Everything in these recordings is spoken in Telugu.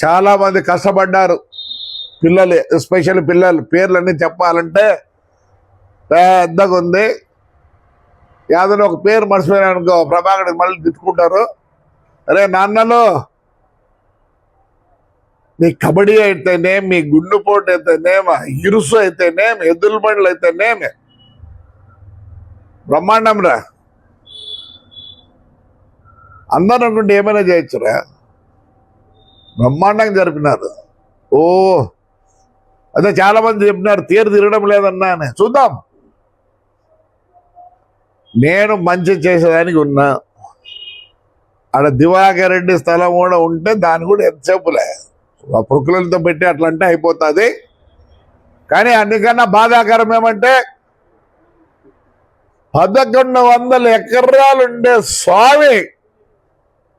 చాలామంది కష్టపడ్డారు పిల్లలు, ఎస్పెషల్లీ పిల్లలు. పేర్లన్నీ చెప్పాలంటే పెద్దగా ఉంది. యాదలో ఒక పేరు మర్చిపోయినా అనుకో ప్రభాకర్ మళ్ళీ తిట్టుకుంటారు. అరే నాన్నలు, మీ కబడ్డీ అయితేనేం, మీ గుండుపోటు అయితేనేం, ఇరుసు అయితేనేం, ఎద్దుల బండ్లు అయితేనేమి బ్రహ్మాండం రా. అందరూ అనుకుంటే ఏమైనా చేయొచ్చురా. బ్రహ్మాండంగా జరిపినారు. ఓ అదే చాలా మంది చెప్పినారు తీరు తిరగడం లేదన్నా అని. చూద్దాం. నేను మంచి చేసేదానికి ఉన్నా. ఆడ దివాకర్ రెడ్డి స్థలం కూడా ఉంటే దాన్ని కూడా ఎంతసేపులే ప్రొక్కులతో పెట్టి అట్లా అంటే అయిపోతుంది. కానీ అన్నికన్నా బాధాకరం ఏమంటే 1100 ఎకరాలుండే స్వామి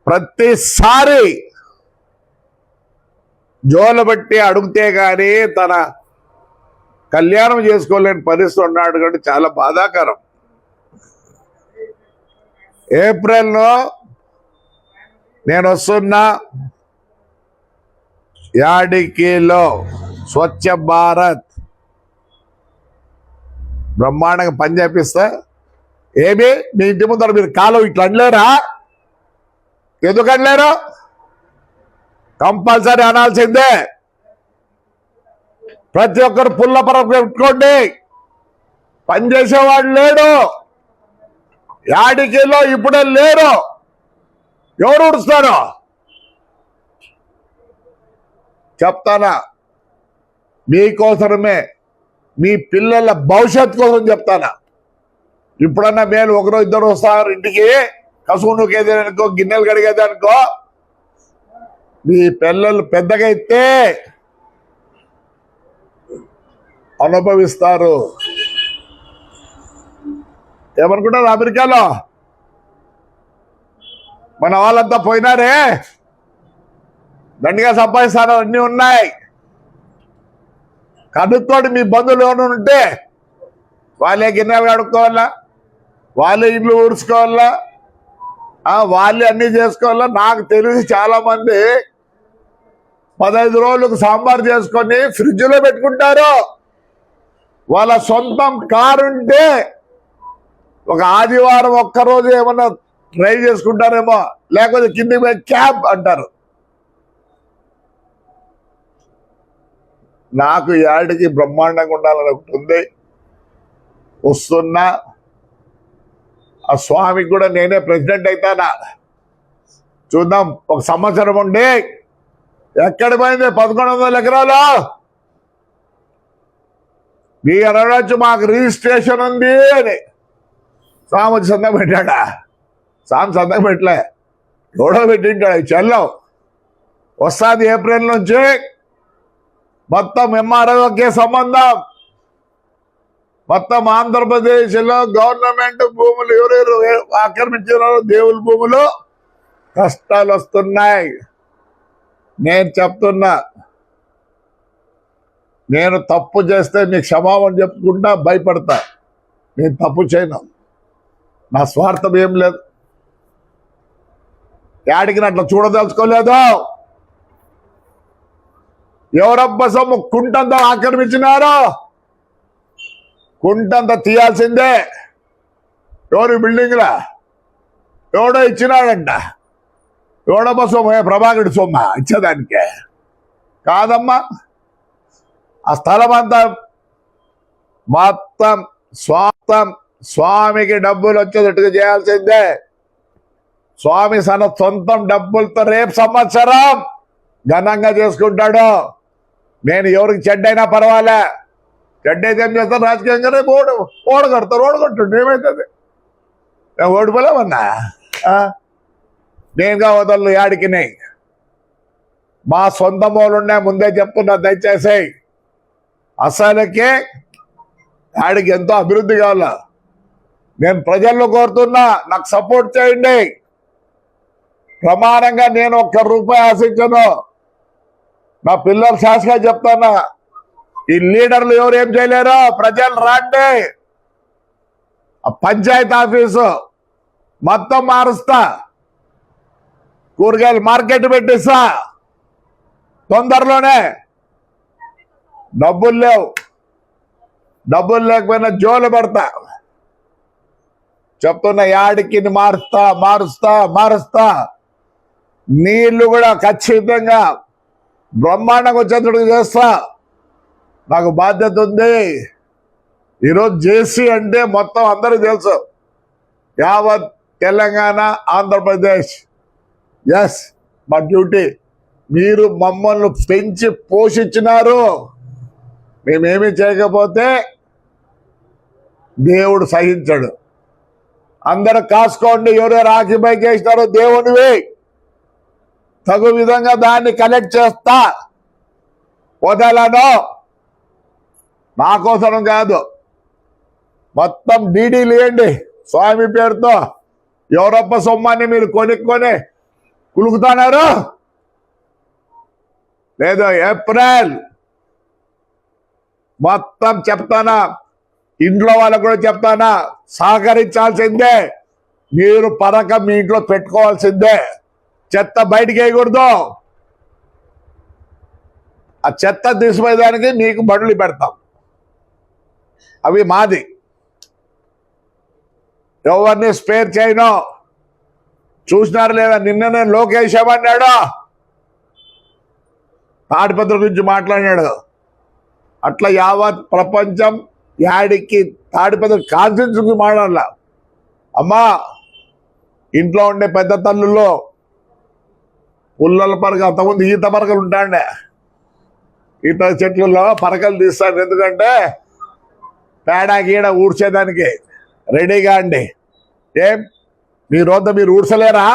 ప్రతిసారి జోలు బట్టి అడుగుతే కానీ తన కళ్యాణం చేసుకోలేని పరిస్థితి ఉన్నాడు. కాబట్టి చాలా బాధాకరం. ఏప్రిల్లో నేను వస్తున్నా. యాడికిలో స్వచ్ఛ భారత్ బ్రహ్మాండంగా పని చేపిస్తా. ఏమి మీ ఇంటి ముందర మీరు కాలం ఇట్లా అనలేరా? ఎందుకు అనలేరు? కంపల్సరీ అనాల్సిందే. ప్రతి ఒక్కరు పుల్లపరం పెట్టుకోండి. పనిచేసేవాడు లేడు. యాడికిలో ఇప్పుడే లేరు. ఎవరు ఉడుస్తారు? చెప్తానా, మీకోసమే, మీ పిల్లల భవిష్యత్ కోసం చెప్తానా. ఇప్పుడన్నా మేము ఒకరో ఇద్దరు వస్తారు ఇంటికి, కసువు నూకేదానికో గిన్నెలు కడిగేదానికో. మీ పిల్లలు పెద్దగా అయితే అనుభవిస్తారు. ఏమనుకుంటారు? అమెరికాలో మన వాళ్ళంతా పోయినారే, దండిగా సంపాదిస్తారు, అన్నీ ఉన్నాయి. కనుక్కోండి మీ బంధువులు ఎవరు ఉంటే. వాళ్ళే గిన్నెలు కడుక్కోవాలా, వాళ్ళే ఇల్లు ఊడ్చుకోవాలా, వాళ్ళే అన్నీ చేసుకోవాలా. నాకు తెలిసి చాలా మంది 15 రోజులకు సాంబార్ చేసుకొని ఫ్రిడ్జ్లో పెట్టుకుంటారు. వాళ్ళ సొంతం కారు ఉంటే ఒక ఆదివారం ఒక్కరోజు ఏమన్నా డ్రైవ్ చేసుకుంటారేమో, లేకపోతే కిందికి పోయి క్యాబ్ అంటారు. నాకు యాడికి బ్రహ్మాండంగా ఉండాలని ఒకటి ఉంది. వస్తున్నా. ఆ స్వామికి కూడా నేనే ప్రెసిడెంట్ అవుతానా. చూద్దాం. ఒక సంవత్సరం ఉండి ఎక్కడ పోయింది 1100 ఎకరాలు? మీ అనవచ్చు మాకు రిజిస్ట్రేషన్ ఉంది అని. స్వామి వచ్చి సంతకం పెట్టాడా? స్వామి సంతకం పెట్టలే, ఎవడో పెట్టింటాడు. చెల్లం వస్తుంది ఏప్రిల్ నుంచి. మొత్తం ఎంఆర్ఓకే సంబంధం. మొత్తం ఆంధ్రప్రదేశ్లో గవర్నమెంట్ భూములు ఎవరెవరు ఆక్రమించారో దేవుల భూములు కష్టాలు వస్తున్నాయి. నేను చెప్తున్నా, నేను తప్పు చేస్తే మీకు క్షమాపణ చెప్పుకుంటా, భయపడతా. నేను తప్పు చేయను. నా స్వార్థం ఏం లేదు. యాడికి అట్లా చూడదలుచుకోలేదు. ఎవరబ్బ సొమ్ము కుంటంతా ఆక్రమించినారో కుంటంతా తీయాల్సిందే. ఎవరు బిల్డింగ్లా ఎవడో ఇచ్చినాడంట. ఎవడబ్బ సొమ్ము? ప్రభాకరుడి సొమ్మ ఇచ్చేదానికే కాదమ్మా. ఆ స్థలం అంతా మొత్తం స్వామికి డబ్బులు వచ్చేటట్టుగా చేయాల్సిందే. స్వామి తన సొంతం డబ్బులతో రేపు సంవత్సరం ఘనంగా చేసుకుంటాడు. నేను ఎవరికి చెడ్డైనా పర్వాలే. చెడ్డైతే ఏం చేస్తాను? రాజకీయంగా రేపు ఓడగడతారు. ఓడగొట్టుండే ఏమవుతుంది? ఓడిపోలేమన్నా. నేనుగా వదలను యాడికి. మా సొంత మూలున్నా ముందే చెప్తున్నా, దయచేసి. అసలుకే యాడికి ఎంతో అభివృద్ధి కావాలా. నేను ప్రజల్లో కోరుతున్నా, నాకు సపోర్ట్ చేయండి. ప్రమాణంగా నేను ₹1 ఆశించను. నా పిల్లలు శాసగా చెప్తానా, ఈ లీడర్లు ఎవరు ఏం చేయలేరు. ప్రజలు రాండి. ఆ పంచాయతీ ఆఫీసు మొత్తం మారుస్తా. కూరగాయలు మార్కెట్ పెట్టిస్తా. తొందరలోనే. డబ్బులు లేవు, డబ్బులు లేకపోయినా జోలు పడతా చెప్తున్నా. యాడికి మారుస్తా. నీళ్లు కూడా ఖచ్చితంగా బ్రహ్మాండంగా వచ్చేటట్టు చేస్తా. నాకు బాధ్యత ఉంది. ఈరోజు జేసీ అంటే మొత్తం అందరికీ తెలుసు, యావత్ తెలంగాణ, ఆంధ్రప్రదేశ్. ఎస్, మా డ్యూటీ. మీరు మమ్మల్ని పెంచి పోషించినారు. మేమేమి చేయకపోతే దేవుడు సహించడు. అందరూ కాసుకోండి. ఎవరెవరు ఆక్యుపై చేసినారో దేవునివి, తగు విధంగా దాన్ని కలెక్ట్ చేస్తా. వదలను. నా కోసం కాదు, మొత్తం డీడీలు ఇవ్వండి స్వామి పేరుతో. ఎవరప్ప సొమ్మాన్ని మీరు కొనుక్కొని కులుకుతున్నారు. లేదు, ఏప్రిల్ మొత్తం చెప్తానా, ఇంట్లో వాళ్ళకు కూడా చెప్తానా, సహకరించాల్సిందే. మీరు పరక మీ ఇంట్లో పెట్టుకోవాల్సిందే. చెత్త బయటికి వేయకూడదు. ఆ చెత్త తీసిపోయేదానికి మీకు బండ్లు పెడతాం, అవి మాది. ఎవరిని స్పేర్ చేయను. చూసినారు లేదా, నిన్ననే లోకేష్ ఏమన్నాడు, తాడిపత్రి గురించి మాట్లాడినాడు. అట్లా యావత్ ప్రపంచం యాడికి తాడిపత్రి కాన్ఫరెన్స్ గురించి మాట్లాడాల. అమ్మా, ఇంట్లో ఉండే పెద్ద తల్లుల్లో పుల్లల పరక, అంతకుముందు ఈత పరకలు ఉంటాండే, ఈత చెట్లలో పరకలు తీస్తాడు. ఎందుకంటే పేడ గీడ ఊడ్చేదానికి రెడీగా అండి. ఏం మీ రోజు మీరు ఊడ్చలేరా?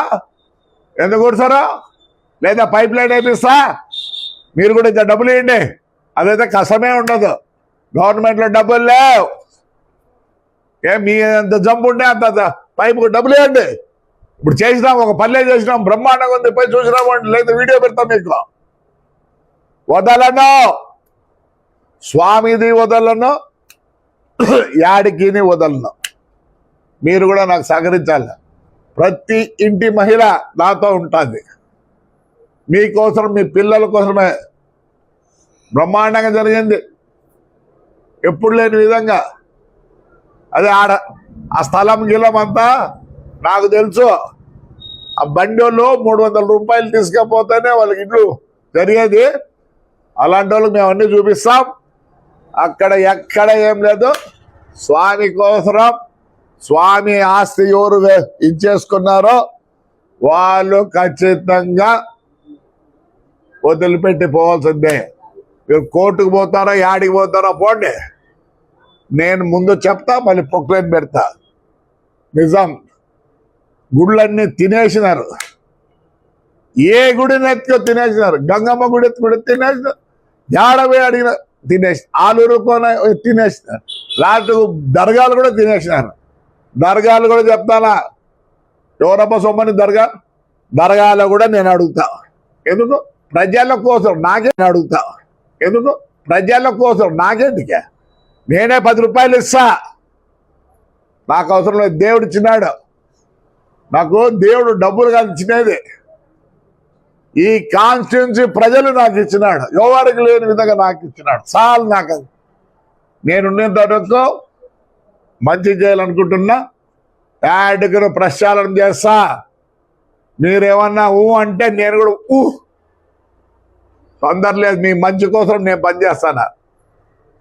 ఎందుకు ఊడ్చారు? లేదా పైప్ లైన్ వేపిస్తా, మీరు కూడా ఇంత డబ్బులు ఇవ్వండి. అదైతే కష్టమే ఉండదు. గవర్నమెంట్లో డబ్బులు లేవు. ఏం మీ అంత జంపు ఉంటే అంత పైపుకు డబ్బులు ఇవ్వండి. ఇప్పుడు చేసినాం, ఒక పల్లె చేసినాం, బ్రహ్మాండంగా ఉంది, పోయి చూసినామండి. లేదా వీడియో పెడతాం మీకు. వదలను, స్వామిది వదలను, యాడికిని వదలను. మీరు కూడా నాకు సహకరించాలి. ప్రతి ఇంటి మహిళ నాతో ఉంటుంది. మీకోసం, మీ పిల్లల కోసమే బ్రహ్మాండంగా జరిగింది, ఎప్పుడు లేని విధంగా. అదే ఆడ ఆ స్థలం గిలం అంతా నాకు తెలుసు. ఆ బండిలో 300 రూపాయలు తీసుకపోతేనే వాళ్ళకి ఇల్లు జరిగేది. అలాంటి వాళ్ళకి మేము అన్నీ చూపిస్తాం. అక్కడ ఎక్కడ ఏం లేదు. స్వామి కోసరం, స్వామి ఆస్తి ఎవరు ఇచ్చేసుకున్నారో వాళ్ళు ఖచ్చితంగా వదిలిపెట్టి పోవాల్సిందే. మీరు కోర్టుకు పోతారో యాడికి పోతారో పోండి, నేను ముందు చెప్తా, మళ్ళీ పొక్లైన్ పెడతా. నిజం, గుళ్ళన్నీ తినేసినారు. ఏ గుడిని ఎత్తుకో తినేసినారు. గంగమ్మ గుడి ఎత్తుకుంటే తినేసినారు. ఏడవే అడిగిన తినేసి, ఆలూరు కోన తినేసినారు. లాస్ట్ దర్గాలు కూడా తినేసినారు. దర్గాలు కూడా చెప్తానా, ఎవరప్ప సొమ్మని దర్గాలో కూడా నేను అడుగుతా. ఎందుకు? ప్రజల కోసం నాకే అడుగుతా. ఎందుకు? ప్రజల కోసం నాకేంటికే. నేనే 10 రూపాయలు ఇస్తా, నాకు అవసరం లేదు. దేవుడు ఇచ్చినాడు నాకు. దేవుడు డబ్బులు కాదు ఇచ్చినది. ఈ కాన్స్టిట్యున్సీ ప్రజలు నాకు ఇచ్చినాడు. ఎవరికి లేని విధంగా నాకు ఇచ్చినాడు. చాలు నాకు. నేనున్నంత వరకు మంచి చేయాలనుకుంటున్నా. యాడ్కి ప్రక్షాళన చేస్తా. మీరేమన్నా అంటే నేను కూడా తొందర లేదు. మీ మంచి కోసం నేను పనిచేస్తాను.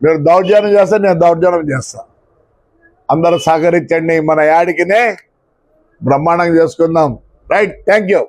మీరు దౌర్జన్యం చేస్తే నేను దౌర్జన్యం చేస్తా. అందరూ సహకరించండి. మన యాడికినే బ్రహ్మాండంగా చేసుకుందాం. Right, thank you.